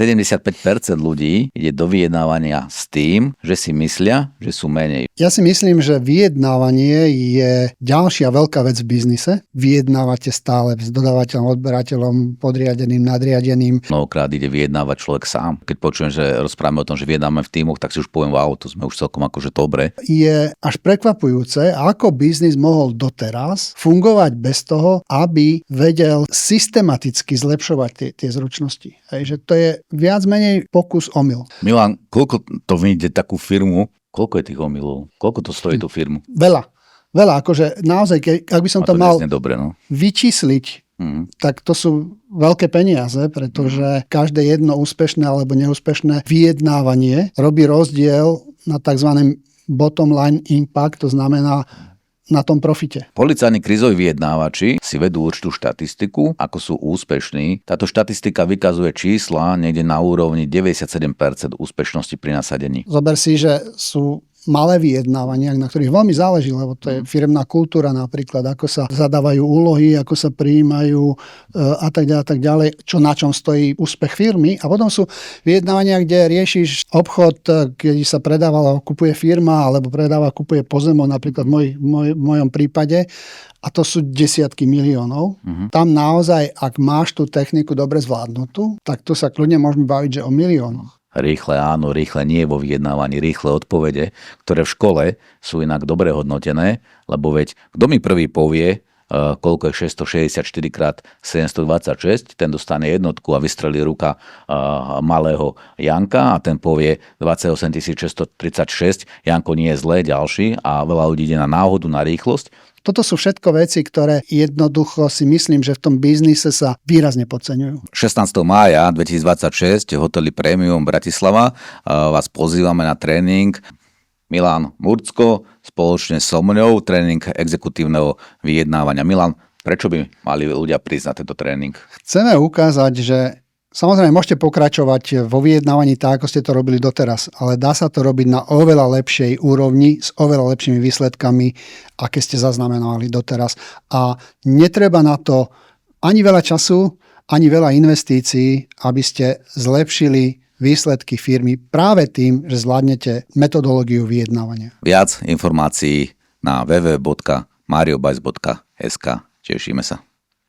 75% ľudí ide do vyjednávania s tým, že si myslia, že sú menej. Ja si myslím, že vyjednávanie je ďalšia veľká vec v biznise. Vyjednávate stále s dodávateľom, odberateľom, podriadeným, nadriadeným. Mnohokrát ide vyjednávať človek sám. Keď počujem, že rozprávame o tom, že vyjednáme v tímoch, tak si už poviem, wow, to sme už celkom akože dobre. Je až prekvapujúce, ako biznis mohol doteraz fungovať bez toho, aby vedel systematicky zlepšovať tie zručnosti. Hej, že to je viac menej pokus omyl. Milan, koľko to vyjde takú firmu? Koľko je tých omylov? Koľko to stojí tú firmu? Veľa, akože naozaj, ak by som to mal dobre, no. vyčísliť, tak to sú veľké peniaze, pretože každé jedno úspešné alebo neúspešné vyjednávanie robí rozdiel na tzv. Bottom line impact, to znamená na tom profite. Policajní krízoví vyjednávači si vedú určitú štatistiku, ako sú úspešní. Táto štatistika vykazuje čísla niekde na úrovni 97% úspešnosti pri nasadení. Zober si, že sú malé vyjednávania, na ktorých veľmi záleží, lebo to je firemná kultúra napríklad, ako sa zadávajú úlohy, ako sa prijímajú a tak ďalej, na čom stojí úspech firmy. A potom sú vyjednávania, kde riešiš obchod, keď sa predáva, kupuje firma, alebo kupuje pozemok, napríklad v mojom prípade, a to sú desiatky miliónov. Tam naozaj, ak máš tú techniku dobre zvládnutú, tak tu sa kľudne môžeme baviť, že o miliónoch. Rýchle áno, rýchle nie vo vyjednávaní, rýchle odpovede, ktoré v škole sú inak dobre hodnotené, lebo veď kto mi prvý povie, koľko je 664 krát 726, ten dostane jednotku a vystrelí ruka malého Janka a ten povie 28 636, Janko nie je zlé, ďalší a veľa ľudí ide na náhodu, na rýchlosť. Toto sú všetko veci, ktoré jednoducho si myslím, že v tom biznise sa výrazne podceňujú. 16. mája 2026 v hoteli Premium Bratislava vás pozývame na tréning Milan Murcko spoločne so mňou, tréning exekutívneho vyjednávania. Milan, prečo by mali ľudia prísť na tento tréning? Chceme ukázať, že samozrejme môžete pokračovať vo vyjednávaní tak, ako ste to robili doteraz, ale dá sa to robiť na oveľa lepšej úrovni, s oveľa lepšími výsledkami, aké ste zaznamenali doteraz. A netreba na to ani veľa času, ani veľa investícií, aby ste zlepšili výsledky firmy práve tým, že zvládnete metodológiu vyjednávania. Viac informácií na www.mariobajs.sk. Tešíme sa.